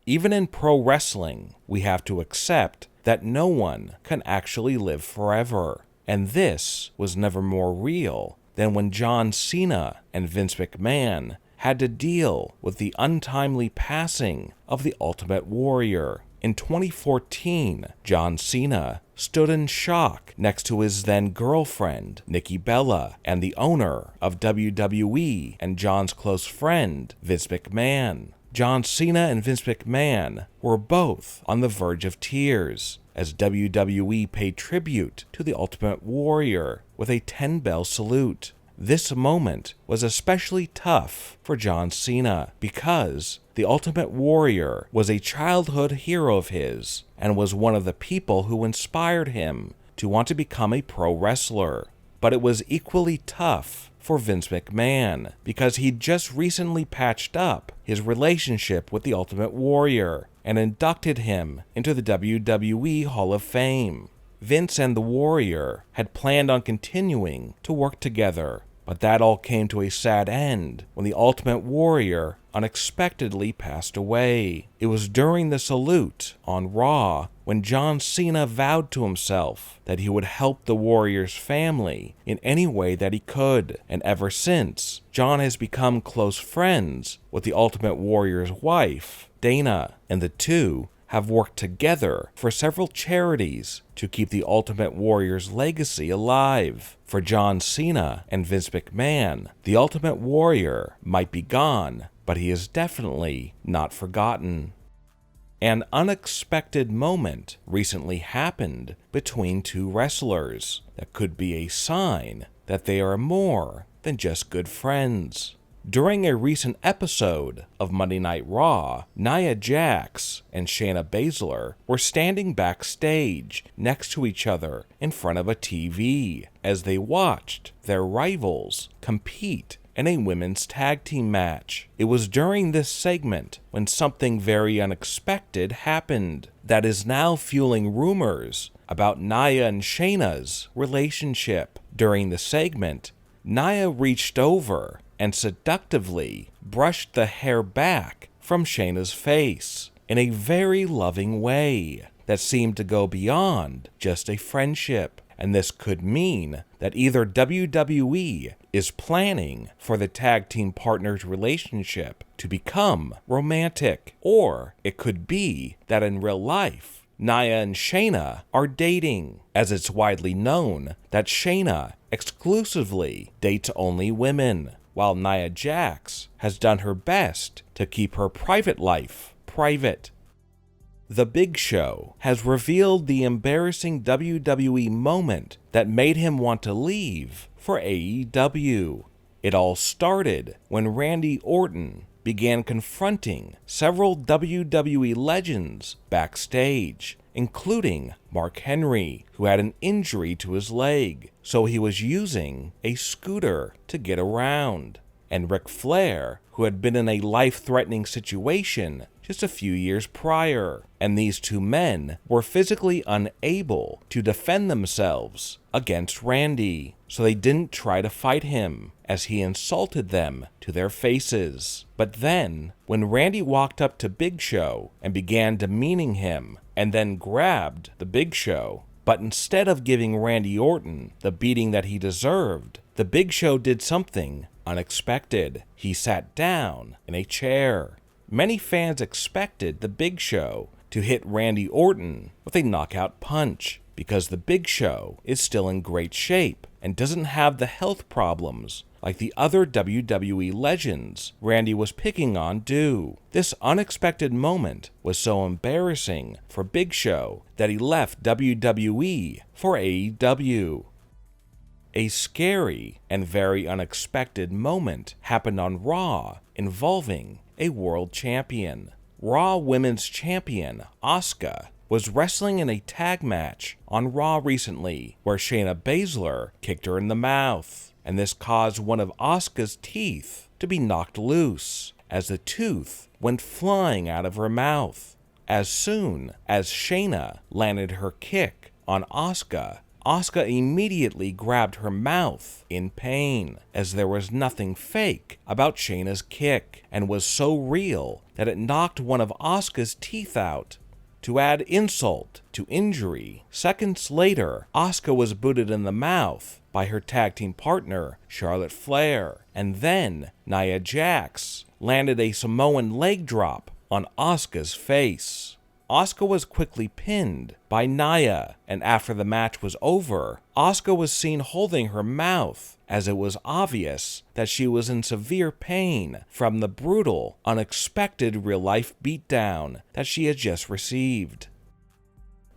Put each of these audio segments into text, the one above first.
Even in pro wrestling, we have to accept that no one can actually live forever. And this was never more real than when John Cena and Vince McMahon had to deal with the untimely passing of the Ultimate Warrior. In 2014, John Cena stood in shock next to his then-girlfriend, Nikki Bella, and the owner of WWE and John's close friend, Vince McMahon. John Cena and Vince McMahon were both on the verge of tears as WWE paid tribute to the Ultimate Warrior with a 10-bell salute. This moment was especially tough for John Cena because the Ultimate Warrior was a childhood hero of his and was one of the people who inspired him to want to become a pro wrestler. But it was equally tough for Vince McMahon because he'd just recently patched up his relationship with the Ultimate Warrior and inducted him into the WWE Hall of Fame. Vince and the Warrior had planned on continuing to work together, but that all came to a sad end when the Ultimate Warrior unexpectedly passed away. It was during the salute on Raw when John Cena vowed to himself that he would help the Warrior's family in any way that he could, and ever since, John has become close friends with the Ultimate Warrior's wife, Dana, and the two have worked together for several charities to keep the Ultimate Warrior's legacy alive. For John Cena and Vince McMahon, the Ultimate Warrior might be gone, but he is definitely not forgotten. An unexpected moment recently happened between two wrestlers that could be a sign that they are more than just good friends. During a recent episode of Monday Night Raw, Nia Jax and Shayna Baszler were standing backstage next to each other in front of a TV as they watched their rivals compete in a women's tag team match. It was during this segment when something very unexpected happened that is now fueling rumors about Naya and Shayna's relationship. During the segment, Nia reached over and seductively brushed the hair back from Shayna's face in a very loving way that seemed to go beyond just a friendship. And this could mean that either WWE is planning for the tag team partners' relationship to become romantic, or it could be that in real life, Naya and Shayna are dating, as it's widely known that Shayna exclusively dates only women, while Nia Jax has done her best to keep her private life private. The Big Show has revealed the embarrassing WWE moment that made him want to leave for AEW. It all started when Randy Orton began confronting several WWE legends backstage, including Mark Henry, who had an injury to his leg, so he was using a scooter to get around, and Ric Flair, who had been in a life-threatening situation just a few years prior, and these two men were physically unable to defend themselves against Randy, so they didn't try to fight him, as he insulted them to their faces. But then, when Randy walked up to Big Show and began demeaning him, and then grabbed the Big Show, but instead of giving Randy Orton the beating that he deserved, the Big Show did something unexpected. He sat down in a chair. Many fans expected the Big Show to hit Randy Orton with a knockout punch because the Big Show is still in great shape and doesn't have the health problems like the other WWE legends Randy was picking on do. This unexpected moment was so embarrassing for Big Show that he left WWE for AEW. A scary and very unexpected moment happened on Raw involving a world champion. Raw Women's Champion Asuka was wrestling in a tag match on Raw recently where Shayna Baszler kicked her in the mouth, and this caused one of Asuka's teeth to be knocked loose as the tooth went flying out of her mouth. As soon as Shayna landed her kick on Asuka, Asuka immediately grabbed her mouth in pain, as there was nothing fake about Shayna's kick, and was so real that it knocked one of Asuka's teeth out. To add insult to injury, seconds later, Asuka was booted in the mouth by her tag team partner, Charlotte Flair, and then Nia Jax landed a Samoan leg drop on Asuka's face. Asuka was quickly pinned by Nia, and after the match was over, Asuka was seen holding her mouth, as it was obvious that she was in severe pain from the brutal, unexpected real-life beatdown that she had just received.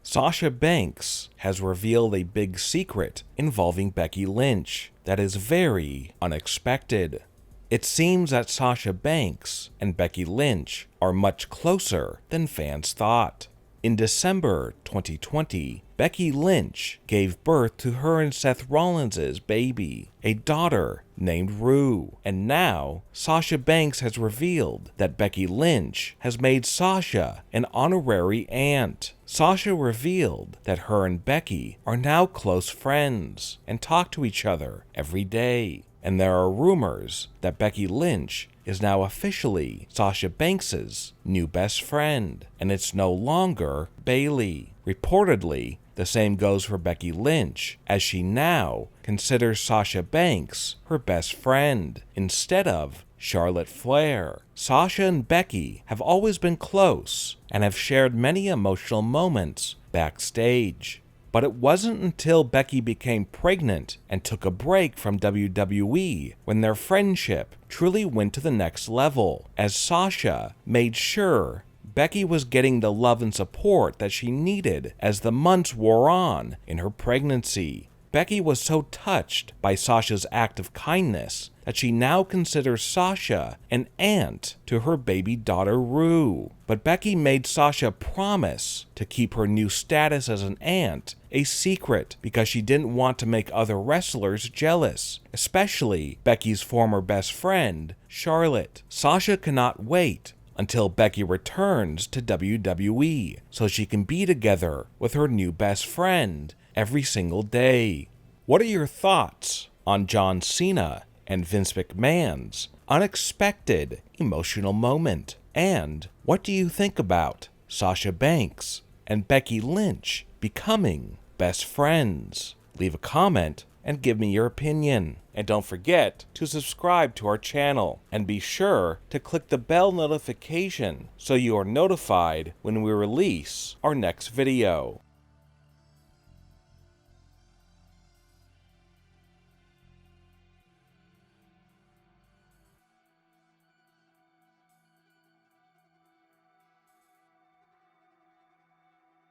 Sasha Banks has revealed a big secret involving Becky Lynch that is very unexpected. It seems that Sasha Banks and Becky Lynch are much closer than fans thought. In December 2020, Becky Lynch gave birth to her and Seth Rollins' baby, a daughter named Rue, and now Sasha Banks has revealed that Becky Lynch has made Sasha an honorary aunt. Sasha revealed that her and Becky are now close friends and talk to each other every day. And there are rumors that Becky Lynch is now officially Sasha Banks' new best friend, and it's no longer Bayley. Reportedly, the same goes for Becky Lynch, as she now considers Sasha Banks her best friend, instead of Charlotte Flair. Sasha and Becky have always been close, and have shared many emotional moments backstage. But it wasn't until Becky became pregnant and took a break from WWE when their friendship truly went to the next level, as Sasha made sure Becky was getting the love and support that she needed as the months wore on in her pregnancy. Becky was so touched by Sasha's act of kindness that she now considers Sasha an aunt to her baby daughter Rue. But Becky made Sasha promise to keep her new status as an aunt a secret because she didn't want to make other wrestlers jealous, especially Becky's former best friend, Charlotte. Sasha cannot wait until Becky returns to WWE so she can be together with her new best friend every single day. What are your thoughts on John Cena and Vince McMahon's unexpected emotional moment? And what do you think about Sasha Banks and Becky Lynch becoming best friends? Leave a comment and give me your opinion. And don't forget to subscribe to our channel and be sure to click the bell notification so you are notified when we release our next video.